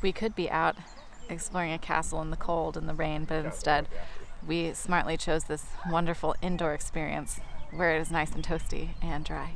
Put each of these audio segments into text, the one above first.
We could be out exploring a castle in the cold and the rain, but instead we smartly chose this wonderful indoor experience where it is nice and toasty and dry.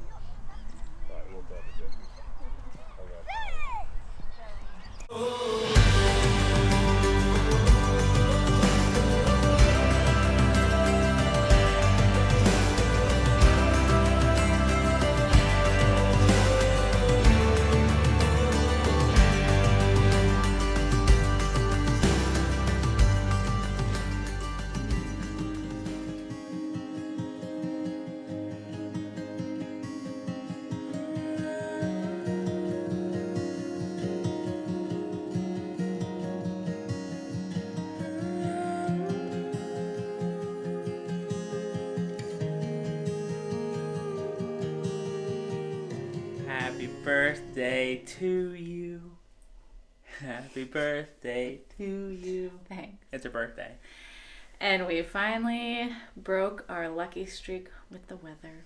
Happy birthday to you. Happy birthday to you. Thanks. It's her birthday. And we finally broke our lucky streak with the weather.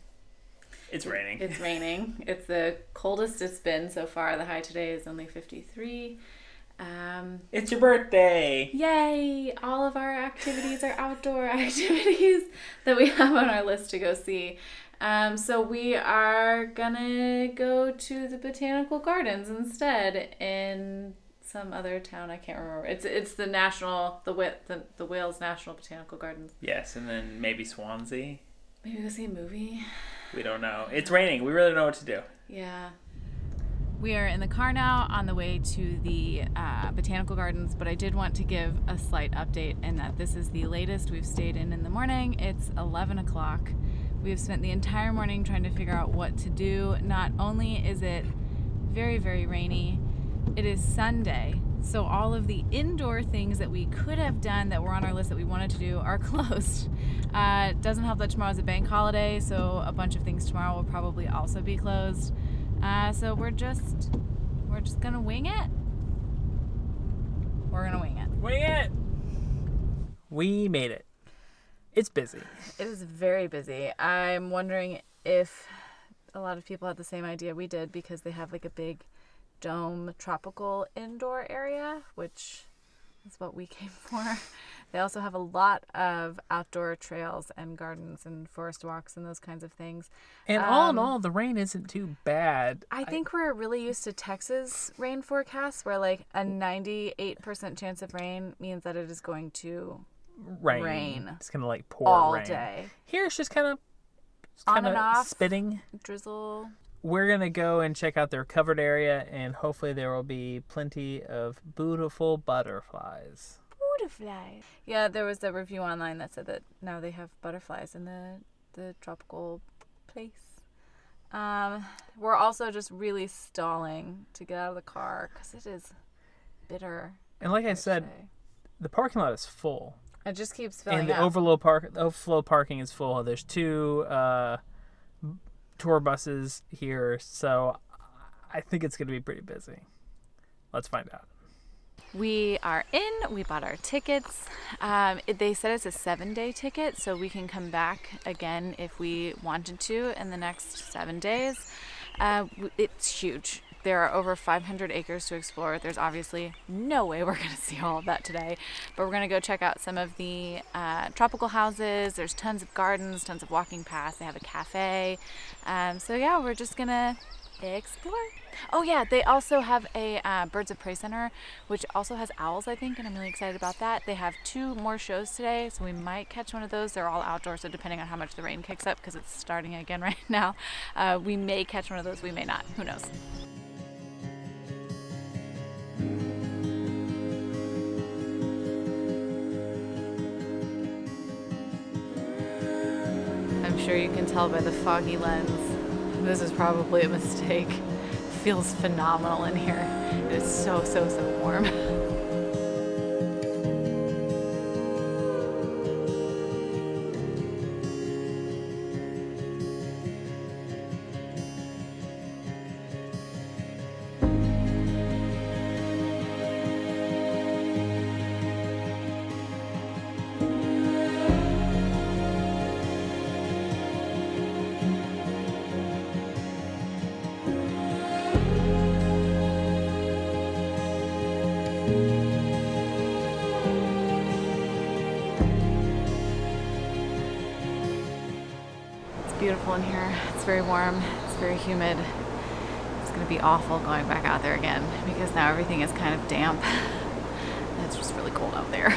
It's raining. It's raining. It's the coldest it's been so far. The high today is only 53. It's your birthday. Yay! All of our activities are outdoor activities that we have on our list to go see. So we are gonna go to the Botanical Gardens instead in some other town. I can't remember. It's the Wales National Botanical Gardens. Yes, and then maybe Swansea. Maybe go see a movie. We don't know. It's raining. We really don't know what to do. Yeah. We are in the car now on the way to the Botanical Gardens, but I did want to give a slight update in that this is the latest we've stayed in the morning. It's 11 o'clock. We have spent the entire morning trying to figure out what to do. Not only is it very, very rainy, it is Sunday, so all of the indoor things that we could have done that were on our list that we wanted to do are closed. Doesn't help that tomorrow's a bank holiday, so a bunch of things tomorrow will probably also be closed. So we're just gonna wing it. We're gonna wing it. Wing it! We made it. It's busy. It is very busy. I'm wondering if a lot of people had the same idea we did because they have like a big dome tropical indoor area, which is what we came for. They also have a lot of outdoor trails and gardens and forest walks and those kinds of things. And all in all, the rain isn't too bad. I think we're really used to Texas rain forecasts where like a 98% chance of rain means that it is going to rain. It's going to like pour all rain. Day. Here it's just kind of on and off, spitting. Drizzle. We're going to go and check out their covered area, and hopefully there will be plenty of beautiful butterflies. Butterflies. Yeah, there was a review online that said that now they have butterflies in the tropical place. We're also just really stalling to get out of the car because it is bitter. And like I said, the parking lot is full. It just keeps filling and the up. overflow parking is full. There's 2 tour buses here, so I think it's going to be pretty busy. Let's find out. We are in. We bought our tickets. They said it's a 7-day ticket, so we can come back again if we wanted to in the next 7 days. It's huge. There are over 500 acres to explore. There's obviously no way we're going to see all of that today, but we're going to go check out some of the tropical houses. There's tons of gardens, tons of walking paths. They have a cafe. So yeah, we're just going to explore. Oh yeah, they also have a Birds of Prey Center, which also has owls, I think, and I'm really excited about that. They have 2 more shows today, so we might catch one of those. They're all outdoors, so depending on how much the rain kicks up, because it's starting again right now, we may catch one of those, we may not. Who knows? I'm sure you can tell by the foggy lens. This is probably a mistake. It feels phenomenal in here. It is so warm. beautiful in here. It's very warm. It's very humid. It's going to be awful going back out there again because now everything is kind of damp. And it's just really cold out there.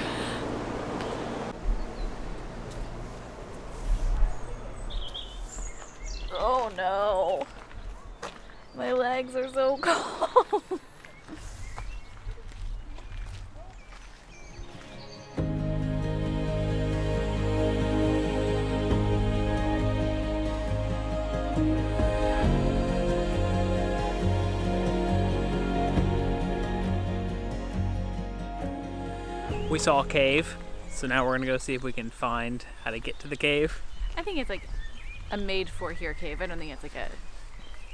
Oh no. My legs are so cold. We saw a cave, so now we're gonna go see if we can find how to get to the cave. I think it's like a made for here cave. I don't think it's like a,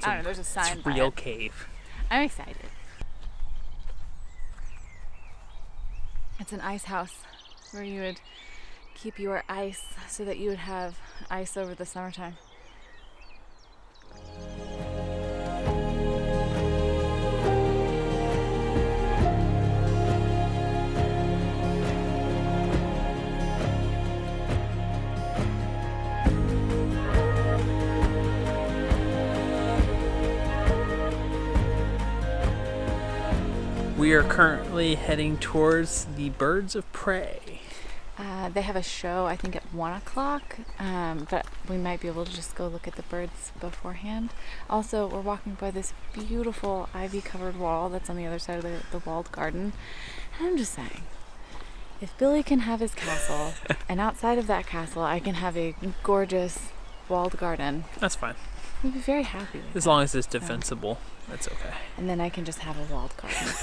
I don't know, there's a sign. It's a real cave. I'm excited. It's an ice house where you would keep your ice so that you would have ice over the summertime. We are currently heading towards the Birds of Prey. They have a show, I think, at 1 o'clock, but we might be able to just go look at the birds beforehand. Also, we're walking by this beautiful ivy-covered wall that's on the other side of the walled garden. And I'm just saying, if Billy can have his castle, and outside of that castle, I can have a gorgeous walled garden. That's fine. We'd be very happy with As that. long as it's defensible, that's okay. And then I can just have a walled garden.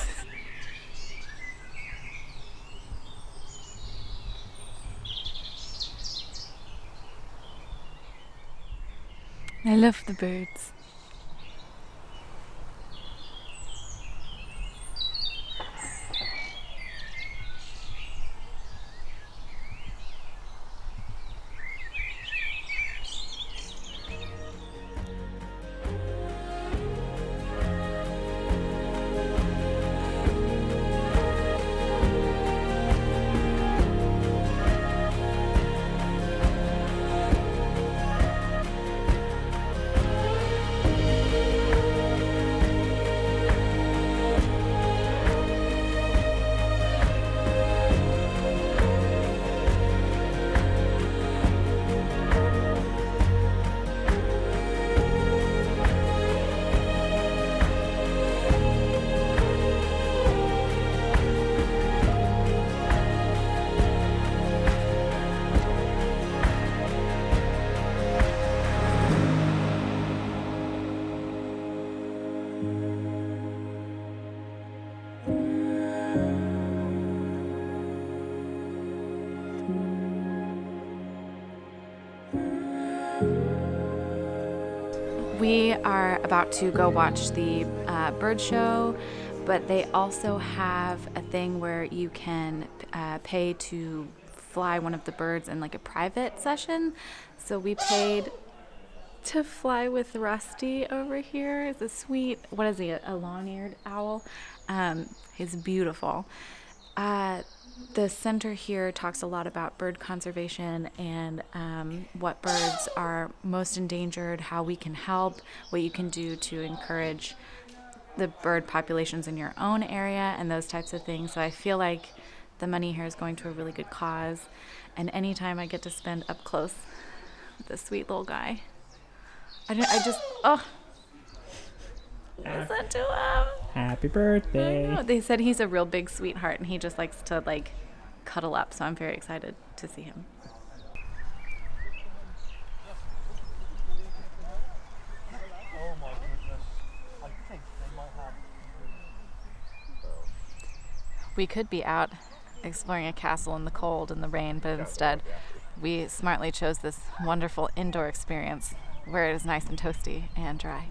I love the birds. We are about to go watch the bird show, but they also have a thing where you can pay to fly one of the birds in like a private session. So we paid to fly with Rusty over here. It's a sweet, what is he, a long-eared owl? He's beautiful. The center here talks a lot about bird conservation and what birds are most endangered, how we can help, what you can do to encourage the bird populations in your own area and those types of things. So I feel like the money here is going to a really good cause. And anytime I get to spend up close with this sweet little guy, listen to him. Happy birthday. I know. They said he's a real big sweetheart and he just likes to like cuddle up, so I'm very excited to see him. We could be out exploring a castle in the cold and the rain, but instead we smartly chose this wonderful indoor experience where it is nice and toasty and dry.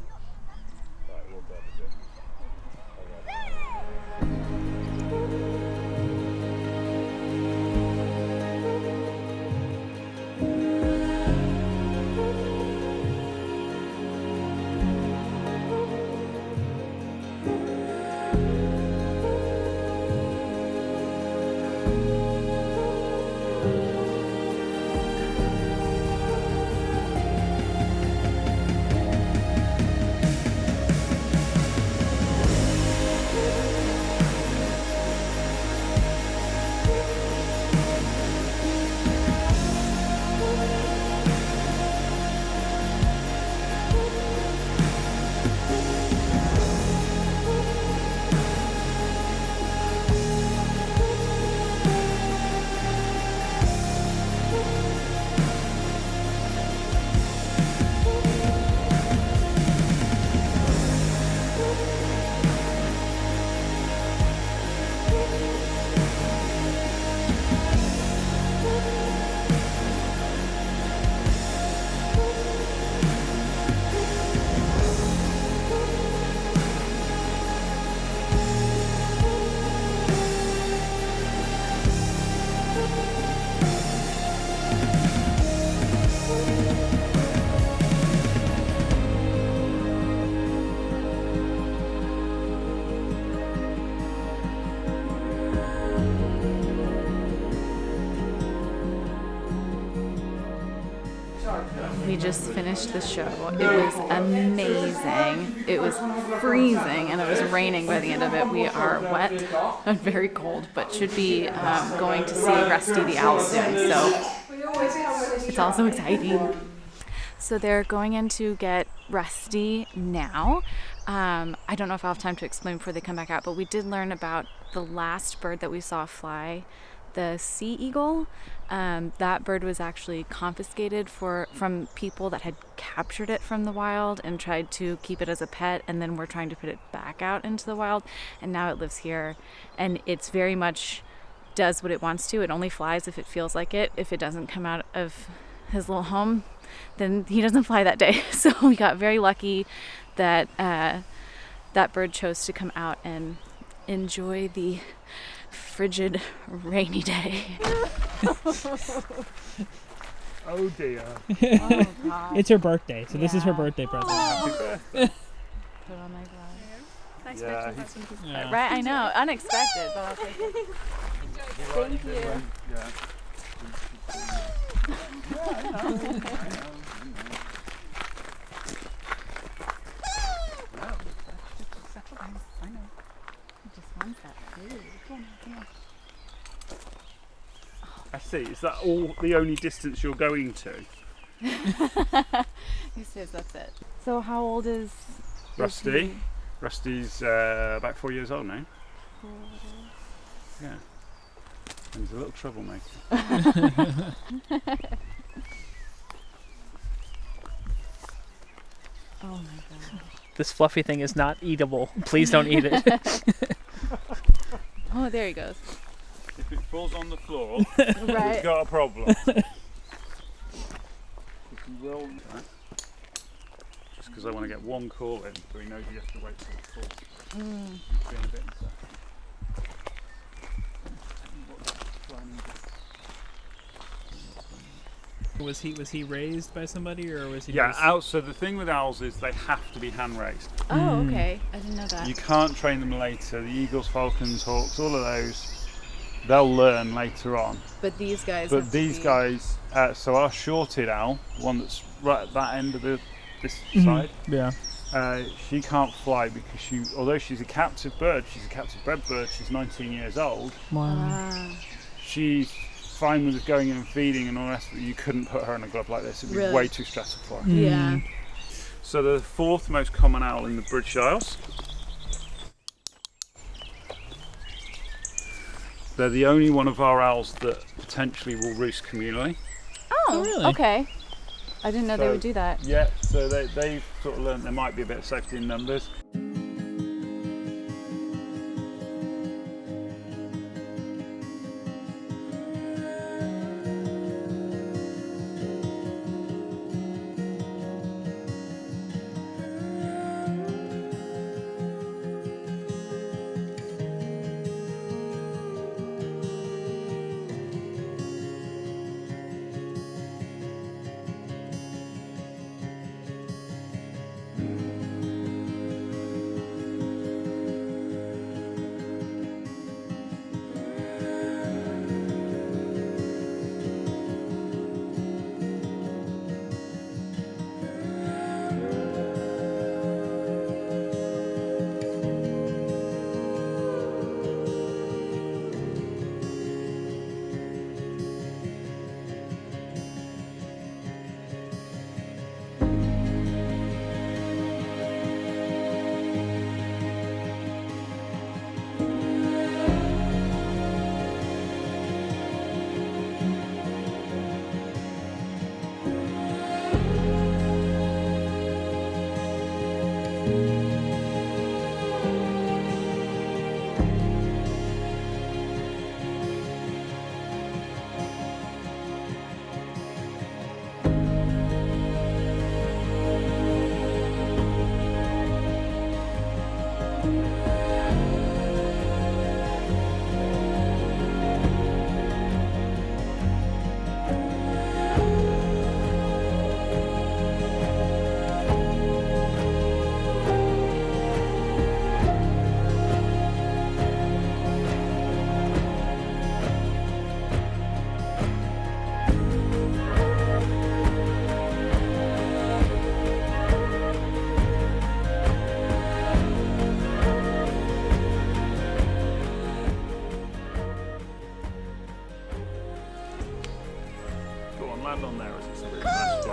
We just finished the show. It was amazing. It was freezing and it was raining by the end of it. We are wet and very cold, but should be going to see Rusty the Owl soon. So it's also exciting. So they're going in to get Rusty now. I don't know if I'll have time to explain before they come back out, but we did learn about the last bird that we saw fly, the sea eagle. That bird was actually confiscated from people that had captured it from the wild and tried to keep it as a pet, and then we're trying to put it back out into the wild, and now it lives here, and it's very much does what it wants to. It only flies if it feels like it. If it doesn't come out of his little home, then he doesn't fly that day. So we got very lucky that that bird chose to come out and enjoy the frigid, rainy day. Oh dear. Oh, God. It's her birthday, so this is her birthday present. Happy birthday. Put on my glasses. Yeah. Right, I know, unexpected, but I'll take it. Thank you. Yeah. I see. Is that all the only distance you're going to? He says that's it. So how old is Rusty? Rusty's about 4 years old now. Yeah. And he's a little troublemaker. Oh my God. This fluffy thing is not eatable. Please don't eat it. Oh, there he goes. If it falls on the floor, Right. we've got a problem. Just because I want to get one call in, so he knows he has to wait till the call. He's being a bit insane. Was he raised by somebody, or was he? Yeah, so the thing with owls is they have to be hand raised. Oh, okay. I didn't know that. You can't train them later. The eagles, falcons, hawks, all of those, they'll learn later on. But these guys. But these guys, so our shorted owl, one that's right at that end of this side, Yeah. she can't fly because although she's a captive bird, she's a captive bred bird. She's 19 years old. Wow. She's fine with going in and feeding and all the rest of it. You couldn't put her in a glove like this. It'd be Really? way too stressful for her. Yeah. So the fourth most common owl in the British Isles. They're the only one of our owls that potentially will roost communally. Oh, really? Okay. I didn't know they So- would do that. Yeah, so they've sort of learned there might be a bit of safety in numbers.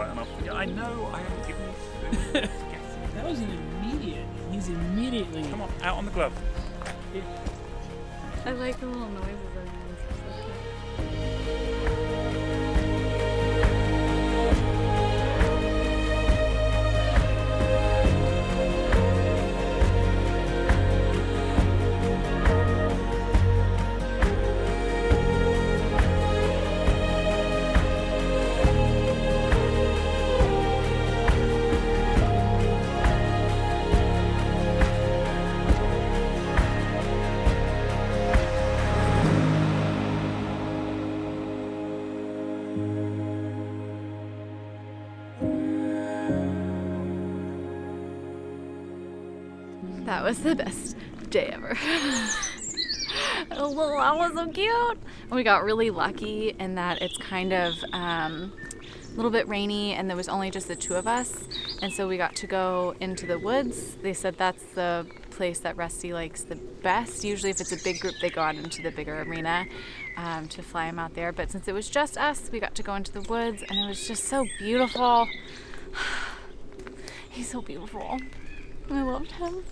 right, and I'll forget. I know, I haven't given you food. That was an immediate. He's immediately. Come on, out on the glove. I like the little noises of them. That was the best day ever. Oh, that was so cute. And we got really lucky in that it's kind of a little bit rainy and there was only just the two of us. And so we got to go into the woods. They said that's the place that Rusty likes the best. Usually if it's a big group, they go out into the bigger arena to fly him out there. But since it was just us, we got to go into the woods and it was just so beautiful. He's so beautiful. I loved him.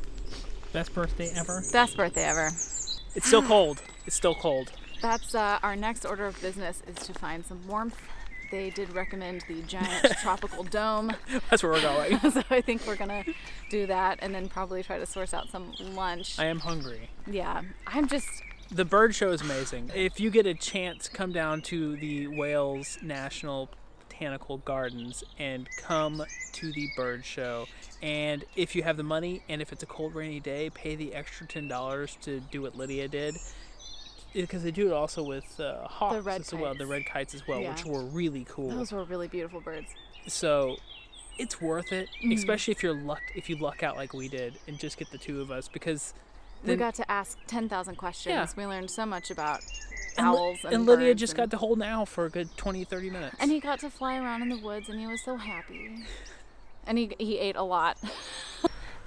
Best birthday ever. Best birthday ever. It's still cold. It's still cold. That's our next order of business is to find some warmth. They did recommend the giant tropical dome. That's where we're going. So I think we're going to do that and then probably try to source out some lunch. I am hungry. Yeah, I'm just... The bird show is amazing. If you get a chance, come down to the Wales National Botanical Gardens and come to the bird show. And if you have the money and if it's a cold rainy day, pay the extra $10 to do what Lydia did, because they do it also with hawks as well, the red kites as well, which were really cool. Those were really beautiful birds. So it's worth it, especially if you luck out like we did and just get the two of us, because we got to ask 10,000 questions. Yeah. We learned so much about owls and Lydia birds just got to hold an owl for a good 20-30 minutes. And he got to fly around in the woods and he was so happy. And he ate a lot.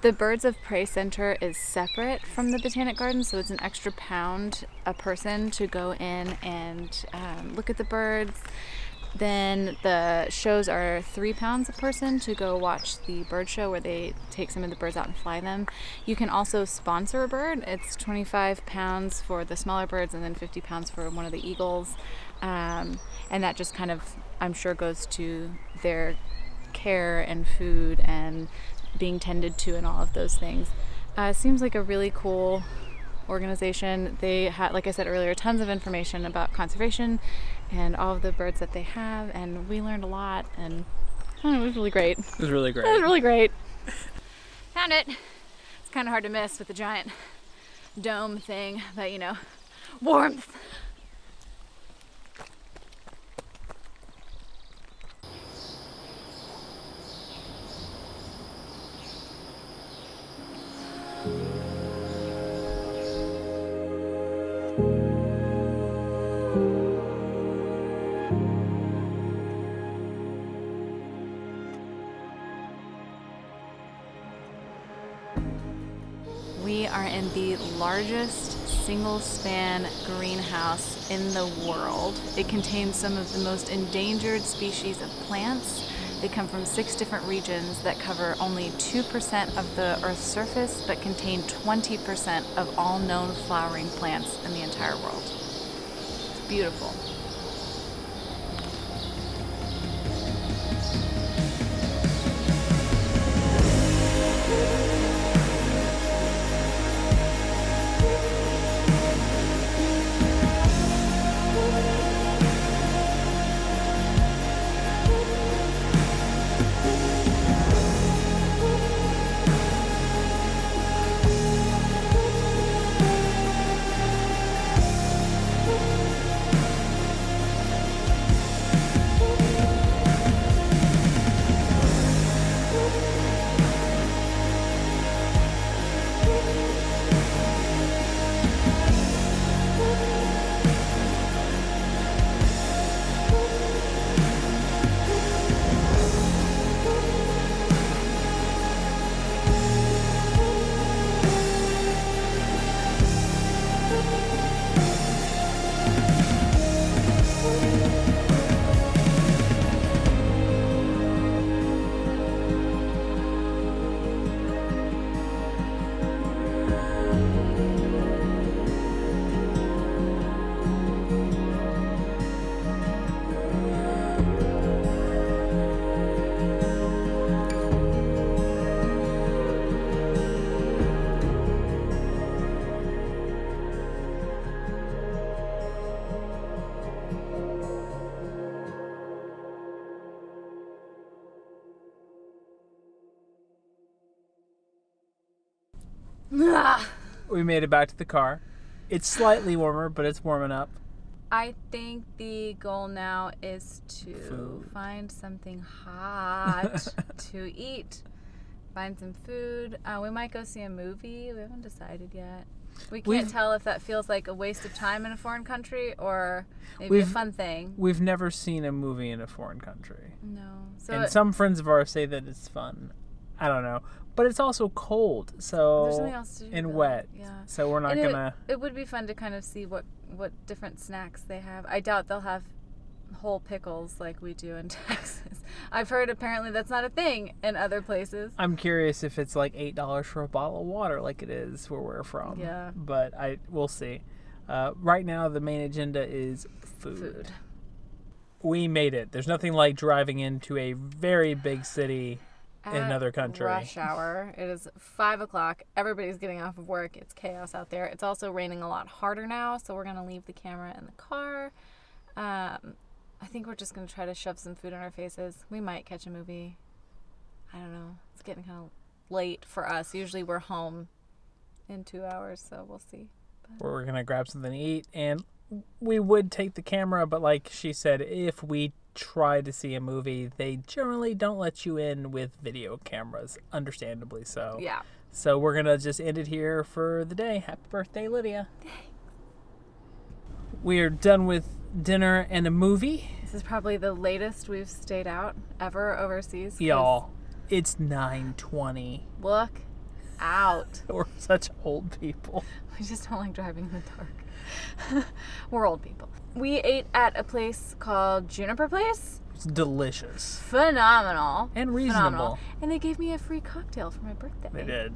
The Birds of Prey Center is separate from the Botanic Garden, so it's an extra £1 a person to go in and look at the birds. Then the shows are £3 a person to go watch the bird show where they take some of the birds out and fly them. You can also sponsor a bird. It's £25 for the smaller birds and then £50 for one of the eagles. And that just kind of, I'm sure, goes to their care and food and being tended to and all of those things. Seems like a really cool organization. They had, like I said earlier, tons of information about conservation and all of the birds that they have, and we learned a lot, and I don't know, it was really great. It was really great. It was really great. Found it. It's kind of hard to miss with the giant dome thing, but you know, warmth. We are in the largest single-span greenhouse in the world. It contains some of the most endangered species of plants. They come from 6 different regions that cover only 2% of the Earth's surface, but contain 20% of all known flowering plants in the entire world. It's beautiful. We made it back to the car. It's slightly warmer, but it's warming up. I think the goal now is to find something hot to eat. Find some food. We might go see a movie. We haven't decided yet. We can't tell if that feels like a waste of time in a foreign country or maybe a fun thing. We've never seen a movie in a foreign country. No. And some friends of ours say that it's fun. I don't know. But it's also cold, so there's nothing else to do, and wet. Yeah. So we're not gonna. It would be fun to kind of see what different snacks they have. I doubt they'll have whole pickles like we do in Texas. I've heard apparently that's not a thing in other places. I'm curious if it's like $8 for a bottle of water, like it is where we're from. Yeah. But we'll see. Right now, the main agenda is food. We made it. There's nothing like driving into a very big city in another country. Rush hour. It is 5:00. Everybody's getting off of work. It's chaos out there. It's also raining a lot harder now, so we're gonna leave the camera in the car. I think we're just gonna try to shove some food in our faces. We might catch a movie. I don't know. It's getting kind of late for us. Usually we're home in 2 hours, so we'll see. We're gonna grab something to eat, and we would take the camera, but like she said, if we try to see a movie, they generally don't let you in with video cameras, understandably so. Yeah. So we're gonna just end it here for the day. Happy birthday, Lydia. Thanks. We are done with dinner and a movie. This is probably the latest we've stayed out ever overseas. Y'all, it's 9:20. Look out. We're such old people. We just don't like driving in the dark. We're old people. We ate at a place called Juniper Place. It's delicious. Phenomenal. And reasonable. Phenomenal. And they gave me a free cocktail for my birthday. They did.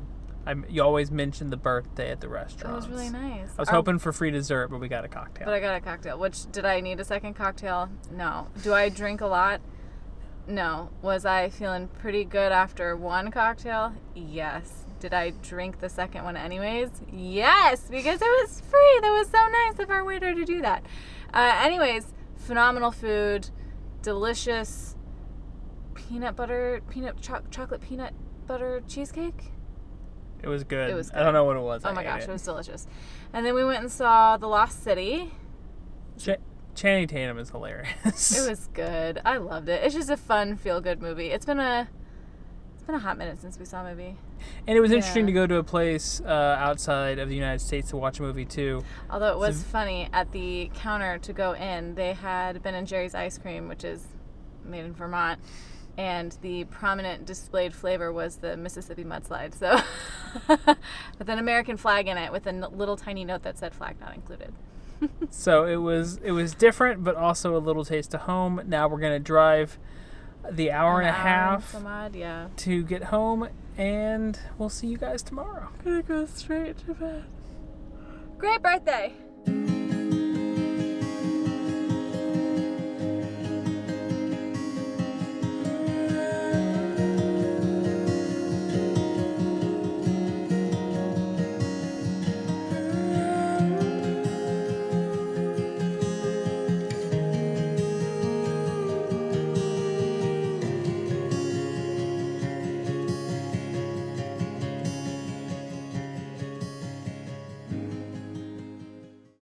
You always mentioned the birthday at the restaurant. It was really nice. I was hoping for free dessert, but we got a cocktail. But I got a cocktail. Did I need a second cocktail? No. Do I drink a lot? No. Was I feeling pretty good after one cocktail? Yes. Did I drink the second one anyways? Yes, because it was free. That was so nice of our waiter to do that. Anyways, phenomenal food, delicious chocolate peanut butter cheesecake. It was good. It was good. I don't know what it was. Oh my gosh, it was delicious. And then we went and saw The Lost City. Channing Tatum is hilarious. It was good. I loved it. It's just a fun, feel-good movie. It's been a hot minute since we saw a movie. And it was interesting to go to a place outside of the United States to watch a movie too. Although it was funny, at the counter to go in, they had Ben & Jerry's ice cream, which is made in Vermont, and the prominent displayed flavor was the Mississippi mudslide. So, with an American flag in it, with a little tiny note that said "flag not included." So it was different, but also a little taste of home. Now we're gonna drive the hour and a half to get home, and we'll see you guys tomorrow. I'm gonna go straight to bed. Great birthday!